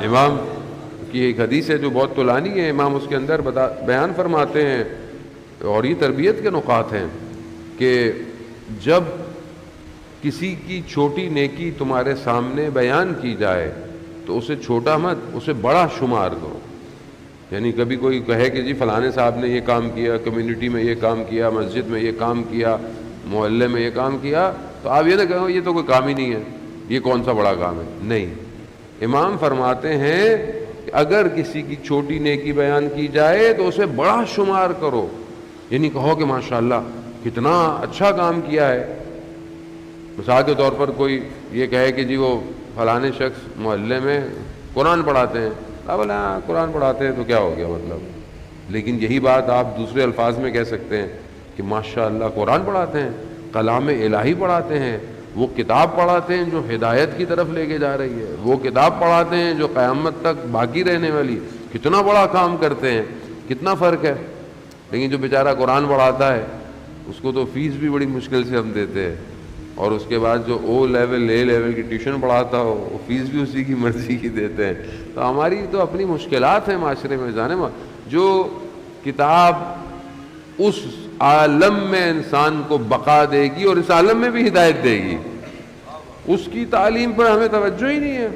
امام کی ایک حدیث ہے جو بہت طولانی ہے، امام اس کے اندر بیان فرماتے ہیں، اور یہ تربیت کے نقاط ہیں کہ جب کسی کی چھوٹی نیکی تمہارے سامنے بیان کی جائے تو اسے چھوٹا مت، اسے بڑا شمار کرو. یعنی کبھی کوئی کہے کہ جی فلانے صاحب نے یہ کام کیا، کمیونٹی میں یہ کام کیا، مسجد میں یہ کام کیا، محلے میں یہ کام کیا، تو آپ یہ نہ کہو یہ تو کوئی کام ہی نہیں ہے، یہ کون سا بڑا کام ہے. نہیں، امام فرماتے ہیں کہ اگر کسی کی چھوٹی نیکی بیان کی جائے تو اسے بڑا شمار کرو. یعنی کہو کہ ماشاءاللہ کتنا اچھا کام کیا ہے. مثال کے طور پر کوئی یہ کہے کہ جی وہ فلانے شخص محلے میں قرآن پڑھاتے ہیں، بولے ہاں قرآن پڑھاتے ہیں تو کیا ہو گیا مطلب. لیکن یہی بات آپ دوسرے الفاظ میں کہہ سکتے ہیں کہ ماشاءاللہ قرآن پڑھاتے ہیں، کلام الہی پڑھاتے ہیں، وہ کتاب پڑھاتے ہیں جو ہدایت کی طرف لے کے جا رہی ہے، وہ کتاب پڑھاتے ہیں جو قیامت تک باقی رہنے والی. کتنا بڑا کام کرتے ہیں، کتنا فرق ہے. لیکن جو بیچارہ قرآن پڑھاتا ہے اس کو تو فیس بھی بڑی مشکل سے ہم دیتے ہیں، اور اس کے بعد جو او لیول اے لیول کی ٹیوشن پڑھاتا ہو وہ فیس بھی اسی کی مرضی کی دیتے ہیں. تو ہماری تو اپنی مشکلات ہیں معاشرے میں. جانے جو کتاب اس عالم میں انسان کو بقا دے گی اور اس عالم میں بھی ہدایت دے گی، اس کی تعلیم پر ہمیں توجہ ہی نہیں ہے.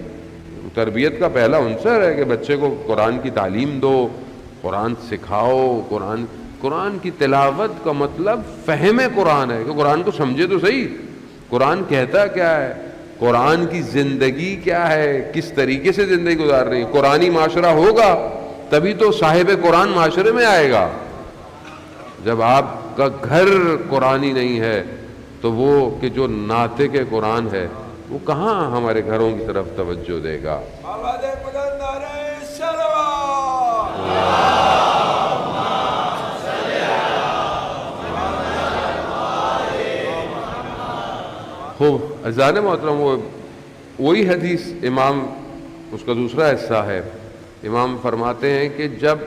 تربیت کا پہلا عنصر ہے کہ بچے کو قرآن کی تعلیم دو، قرآن سکھاؤ. قرآن کی تلاوت کا مطلب فہم قرآن ہے کہ قرآن کو سمجھے تو صحیح، قرآن کہتا کیا ہے، قرآن کی زندگی کیا ہے، کس طریقے سے زندگی گزار رہی ہے. قرآنی معاشرہ ہوگا تبھی تو صاحب قرآن معاشرے میں آئے گا. جب آپ کا گھر قرآنی نہیں ہے تو وہ کہ جو ناطق قرآن ہے وہ کہاں ہمارے گھروں کی طرف توجہ دے گا. خوب عزیزان محترم، وہی حدیث امام اس کا دوسرا حصہ ہے. امام فرماتے ہیں کہ جب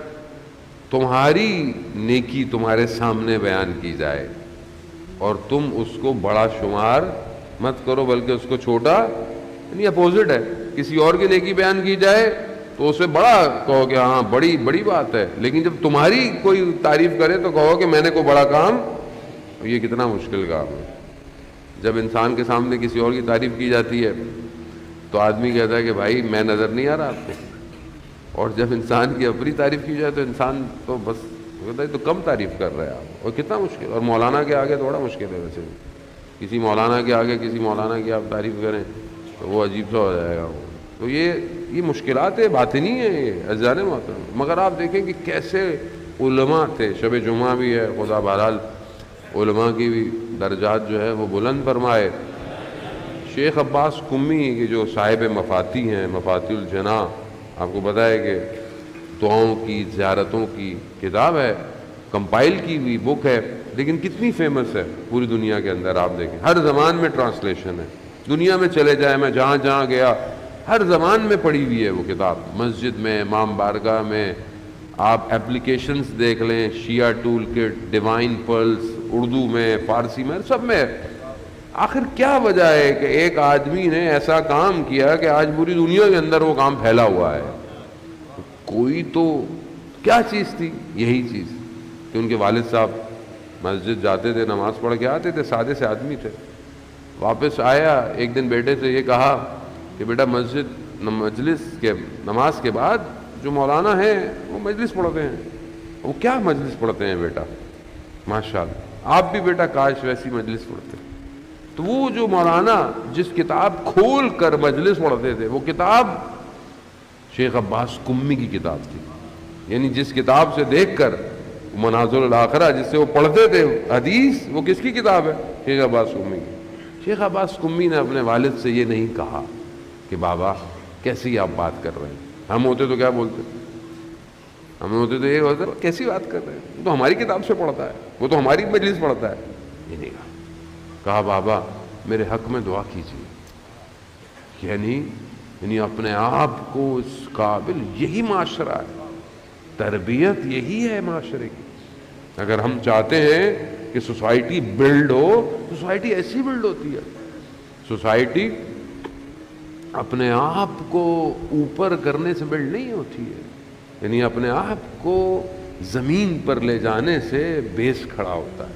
تمہاری نیکی تمہارے سامنے بیان کی جائے اور تم اس کو بڑا شمار مت کرو بلکہ اس کو چھوٹا، یعنی اپوزٹ ہے. کسی اور کی نیکی بیان کی جائے تو اسے بڑا کہو کہ ہاں بڑی بڑی بات ہے، لیکن جب تمہاری کوئی تعریف کرے تو کہو کہ میں نے کوئی بڑا کام. یہ کتنا مشکل کام ہے. جب انسان کے سامنے کسی اور کی تعریف کی جاتی ہے تو آدمی کہتا ہے کہ بھائی میں نظر نہیں آ رہا آپ کو، اور جب انسان کی اپنی تعریف کی جائے تو انسان تو بس کہتا ہے تو کم تعریف کر رہے ہیں آپ. اور کتنا مشکل. اور مولانا کے آگے تھوڑا مشکل ہے ویسے. کسی مولانا کے آگے کسی مولانا کی آپ تعریف کریں تو وہ عجیب سا ہو جائے گا. تو یہ مشکلات باطنی ہیں یہ عزیزان محترم. مگر آپ دیکھیں کہ کیسے علماء تھے. شب جمعہ بھی ہے، خدا بہرحال علماء کی بھی درجات جو ہے وہ بلند فرمائے. شیخ عباس قمی کی جو صاحب مفاتی ہیں، مفاتی الجناح، آپ کو پتہ ہے کہ دعاؤں کی زیارتوں کی کتاب ہے، کمپائل کی ہوئی بک ہے، لیکن کتنی فیمس ہے پوری دنیا کے اندر. آپ دیکھیں ہر زبان میں ٹرانسلیشن ہے. دنیا میں چلے جائیں، میں جہاں جہاں گیا ہر زبان میں پڑھی ہوئی ہے وہ کتاب. مسجد میں، امام بارگاہ میں. آپ اپلیکیشنز دیکھ لیں، Shia toolkit, divine plus, Urdu میں، فارسی میں، سب میں. آخر کیا وجہ ہے کہ ایک آدمی نے ایسا کام کیا کہ آج پوری دنیا کے اندر وہ کام پھیلا ہوا ہے؟ کوئی تو کیا چیز تھی؟ یہی چیز کہ ان کے والد صاحب مسجد جاتے تھے، نماز پڑھ کے آتے تھے، سادے سے آدمی تھے. واپس آیا ایک دن بیٹے سے یہ کہا کہ بیٹا مجلس کے نماز کے بعد جو مولانا ہیں وہ مجلس پڑھتے ہیں. وہ کیا مجلس پڑھتے ہیں بیٹا؟ ماشاءاللہ آپ بھی بیٹا کاش ویسی مجلس پڑھتے. تو وہ جو مولانا جس کتاب کھول کر مجلس پڑھتے تھے وہ کتاب شیخ عباس قمی کی کتاب تھی. یعنی جس کتاب سے دیکھ کر مناظر الاخرہ جس سے وہ پڑھتے تھے حدیث، وہ کس کی کتاب ہے؟ شیخ عباس قمی کی. شیخ عباس قمی نے اپنے والد سے یہ نہیں کہا کہ بابا کیسی آپ بات کر رہے ہیں. ہم ہوتے تو کیا بولتے؟ ہم ہوتے تو یہ ہوتا کیسی بات کر رہے ہیں، وہ تو ہماری کتاب سے پڑھتا ہے، وہ تو ہماری مجلس پڑھتا ہے. یہ نہیں کہا بابا میرے حق میں دعا کیجیے. یعنی اپنے آپ کو اس قابل، یہی معاشرہ ہے، تربیت یہی ہے معاشرے کی. اگر ہم چاہتے ہیں کہ سوسائٹی بلڈ ہو، سوسائٹی ایسی بلڈ ہوتی ہے. سوسائٹی اپنے آپ کو اوپر کرنے سے بلڈ نہیں ہوتی ہے، یعنی اپنے آپ کو زمین پر لے جانے سے بیس کھڑا ہوتا ہے۔